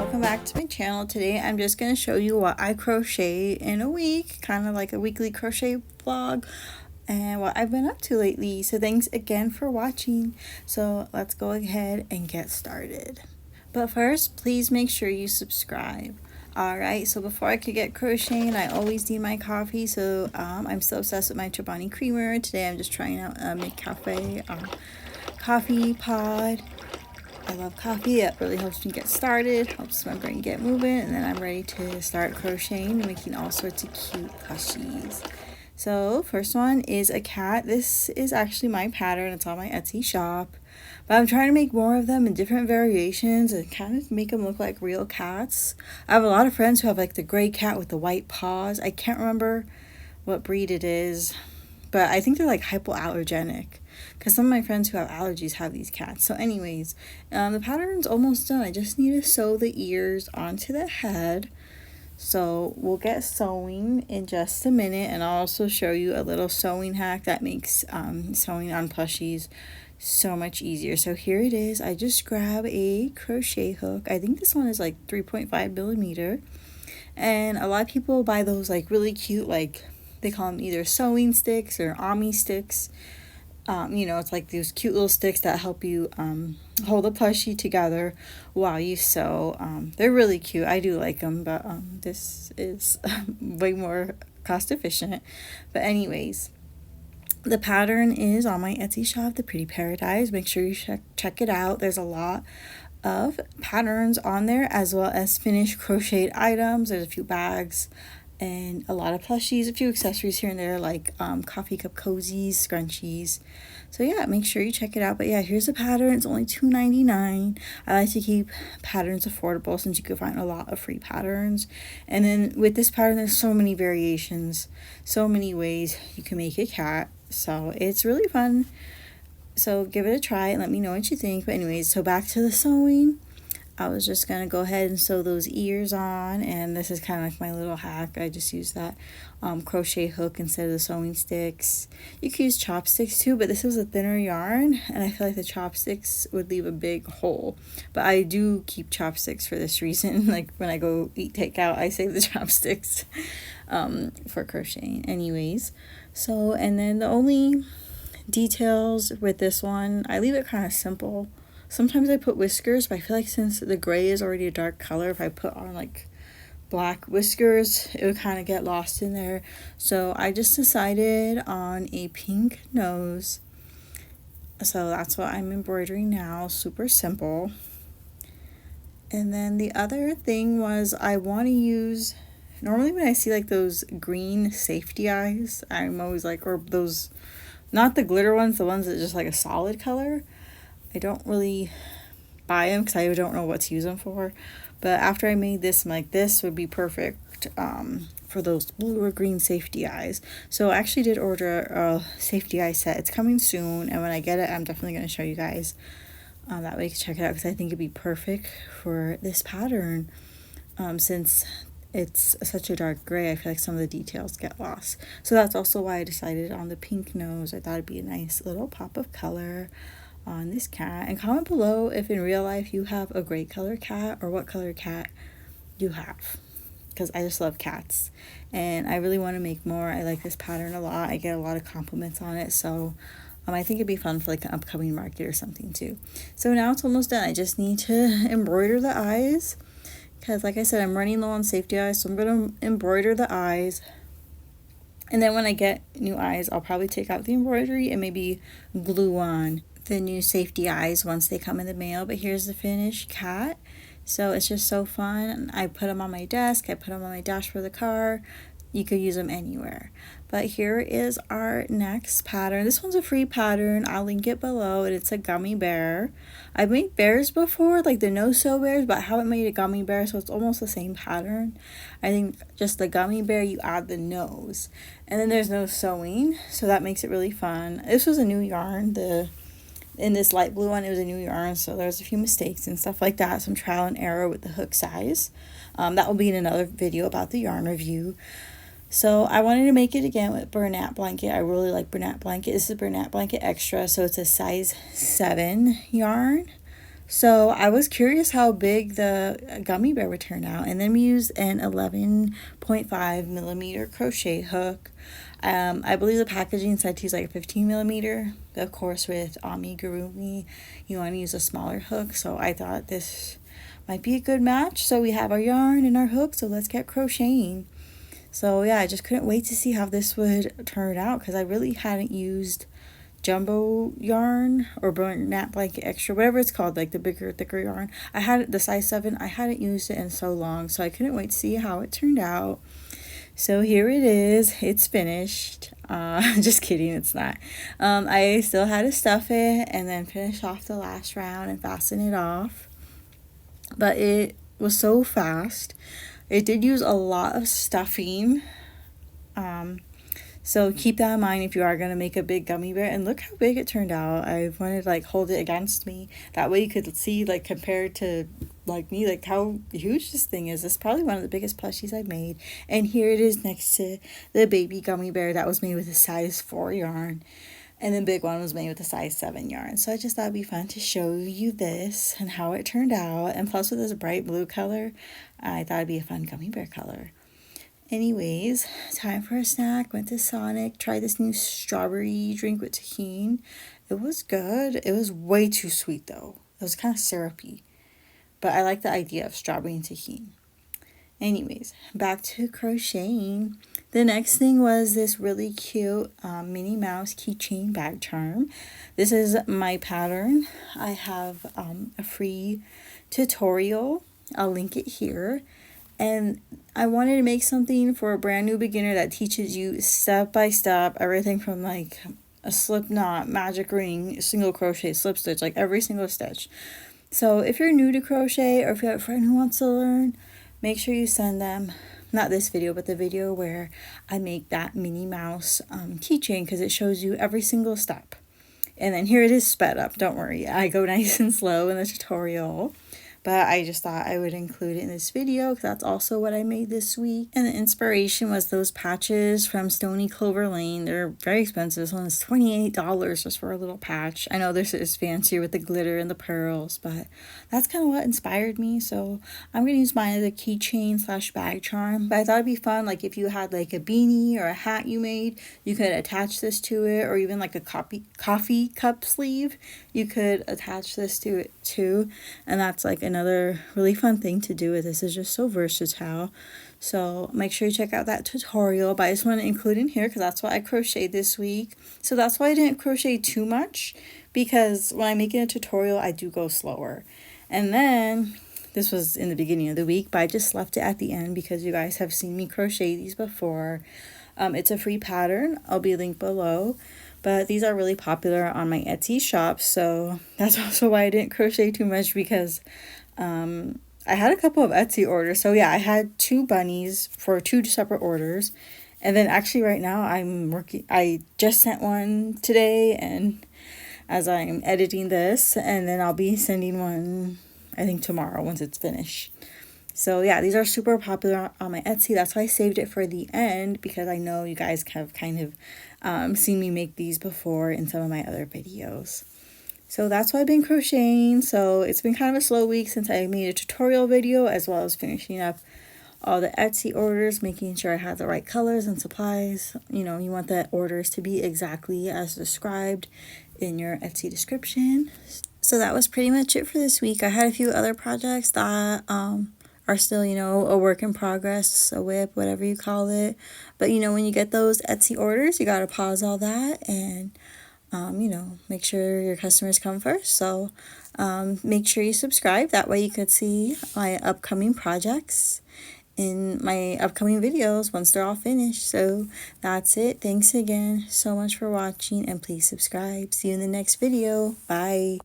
welcome back to my channel. Today I'm just going to show you what I crochet in a week, kind of like a weekly crochet vlog, and what I've been up to lately. So thanks again for watching. So let's go ahead and get started. But first, please make sure you subscribe. Alright, so before I could get crocheting, I always need my coffee. So I'm so obsessed with my Chobani creamer. Today I'm just trying out a McCafe coffee pod. I love coffee. It really helps me get started, helps my brain get moving, and then I'm ready to start crocheting and making all sorts of cute plushies. So first one is a cat. This is actually my pattern. It's on my Etsy shop, but I'm trying to make more of them in different variations and kind of make them look like real cats. I have a lot of friends who have like the gray cat with the white paws. I can't remember what breed it is, but I think they're like hypoallergenic, because some of my friends who have allergies have these cats. So anyways, the pattern's almost done. I just need to sew the ears onto the head. So we'll get sewing in just a minute, and I'll also show you a little sewing hack that makes sewing on plushies so much easier. So here it is. I just grab a crochet hook. I think this one is like 3.5 millimeter, and a lot of people buy those like really cute, like they call them either sewing sticks or Ami sticks. You know, it's like these cute little sticks that help you hold a plushie together while you sew. They're really cute. I do like them, but this is way more cost efficient. But anyways, the pattern is on my Etsy shop, The Pretty Paradise. Make sure you check it out. There's a lot of patterns on there, as well as finished crocheted items. There's a few bags and a lot of plushies, a few accessories here and there, like coffee cup cozies, scrunchies. So yeah, make sure you check it out. But yeah, here's the pattern. It's only $2.99. I like to keep patterns affordable since you can find a lot of free patterns. And then with this pattern, there's so many variations, so many ways you can make a cat. So it's really fun. So give it a try and let me know what you think. But anyways, so back to the sewing. I was just going to go ahead and sew those ears on, and this is kind of like my little hack. I just use that crochet hook instead of the sewing sticks. You could use chopsticks too, but this was a thinner yarn, and I feel like the chopsticks would leave a big hole. But I do keep chopsticks for this reason. Like when I go eat takeout, I save the chopsticks for crocheting. Anyways, so, and then the only details with this one, I leave it kind of simple. Sometimes I put whiskers, but I feel like since the gray is already a dark color, if I put on like black whiskers, it would kind of get lost in there. So I just decided on a pink nose. So that's what I'm embroidering now. Super simple. And then the other thing was I want to use, normally when I see like those green safety eyes, I'm always like, or those, not the glitter ones, the ones that just like a solid color. I don't really buy them because I don't know what to use them for. But after I made this, I'm like, this would be perfect for those blue or green safety eyes. So I actually did order a safety eye set. It's coming soon, and when I get it, I'm definitely going to show you guys. That way you can check it out, because I think it'd be perfect for this pattern. Since it's such a dark gray, I feel like some of the details get lost. So that's also why I decided on the pink nose. I thought it'd be a nice little pop of color on this cat. And comment below if in real life you have a gray color cat or what color cat you have, because I just love cats and I really want to make more. I like this pattern a lot. I get a lot of compliments on it, so I think it'd be fun for like an upcoming market or something too. So now it's almost done. I just need to embroider the eyes, because like I said, I'm running low on safety eyes, so I'm going to embroider the eyes. And then when I get new eyes, I'll probably take out the embroidery and maybe glue on the new safety eyes once they come in the mail. But here's the finished cat. So it's just so fun. I put them on my desk. I put them on my dashboard of the car. You could use them anywhere. But here is our next pattern. This one's a free pattern. I'll link it below, and it's a gummy bear. I've made bears before, like the no-sew bears, but I haven't made a gummy bear, so it's almost the same pattern. I think just the gummy bear, you add the nose, and then there's no sewing, so that makes it really fun. This was a new yarn. In this light blue one, it was a new yarn, so there's a few mistakes and stuff like that. Some trial and error with the hook size. That will be in another video about the yarn review. So I wanted to make it again with Bernat Blanket. I really like Bernat Blanket. This is Bernat Blanket Extra, so it's a size 7 yarn. So I was curious how big the gummy bear would turn out, and then we used an 11.5 millimeter crochet hook. I believe the packaging said to use like a 15 millimeter. Of course, with amigurumi, you want to use a smaller hook. So I thought this might be a good match. So we have our yarn and our hook. So let's get crocheting. So yeah, I just couldn't wait to see how this would turn out because I really hadn't used jumbo yarn or nap blanket extra, whatever it's called, like the bigger, thicker yarn. I had the size 7. I hadn't used it in so long, so I couldn't wait to see how it turned out. So here it is. It's finished. Just kidding, it's not. I still had to stuff it and then finish off the last round and fasten it off. But it was so fast. It did use a lot of stuffing. So keep that in mind if you are going to make a big gummy bear. And look how big it turned out. I wanted to like hold it against me. That way you could see like compared to like me, like how huge this thing is. It's probably one of the biggest plushies I've made. And here it is next to the baby gummy bear that was made with a size 4 yarn. And the big one was made with a size 7 yarn. So I just thought it'd be fun to show you this and how it turned out. And plus with this bright blue color, I thought it'd be a fun gummy bear color. Anyways, time for a snack. Went to Sonic, tried this new strawberry drink with tahini. It was good. It was way too sweet though. It was kind of syrupy. But I like the idea of strawberry and tahini. Anyways, back to crocheting. The next thing was this really cute Minnie Mouse keychain bag charm. This is my pattern. I have a free tutorial. I'll link it here. And I wanted to make something for a brand new beginner that teaches you step by step everything from like a slip knot, magic ring, single crochet, slip stitch, like every single stitch. So if you're new to crochet or if you have a friend who wants to learn, make sure you send them, not this video, but the video where I make that Minnie Mouse keychain because it shows you every single step. And then here it is sped up. Don't worry, I go nice and slow in the tutorial. But I just thought I would include it in this video because that's also what I made this week. And the inspiration was those patches from Stony Clover Lane. They're very expensive. This one is $28 just for a little patch. I know this is fancier with the glitter and the pearls, but that's kind of what inspired me. So I'm going to use mine as a keychain / bag charm. But I thought it'd be fun, like if you had like a beanie or a hat you made, you could attach this to it, or even like a coffee cup sleeve. You could attach this to it too. And that's like another really fun thing to do with this. Is just so versatile. So make sure you check out that tutorial, but I just want to include in here because that's what I crocheted this week. So that's why I didn't crochet too much, because when I'm making a tutorial I do go slower. And then this was in the beginning of the week, but I just left it at the end because you guys have seen me crochet these before. It's a free pattern. I'll be linked below. But these are really popular on my Etsy shop, so that's also why I didn't crochet too much, because I had a couple of Etsy orders. So yeah, I had 2 bunnies for 2 separate orders. And then actually right now I just sent one today, and as I'm editing this, and then I'll be sending one I think tomorrow once it's finished. So yeah, these are super popular on my Etsy. That's why I saved it for the end, because I know you guys have kind of seen me make these before in some of my other videos. So that's why I've been crocheting. So it's been kind of a slow week since I made a tutorial video, as well as finishing up all the Etsy orders, making sure I have the right colors and supplies. You know, you want the orders to be exactly as described in your Etsy description. So that was pretty much it for this week. I had a few other projects that are still, you know, a work in progress, a whip, whatever you call it. But, you know, when you get those Etsy orders, you got to pause all that and, you know, make sure your customers come first. So make sure you subscribe. That way you could see my upcoming projects in my upcoming videos once they're all finished. So that's it. Thanks again so much for watching, and please subscribe. See you in the next video. Bye.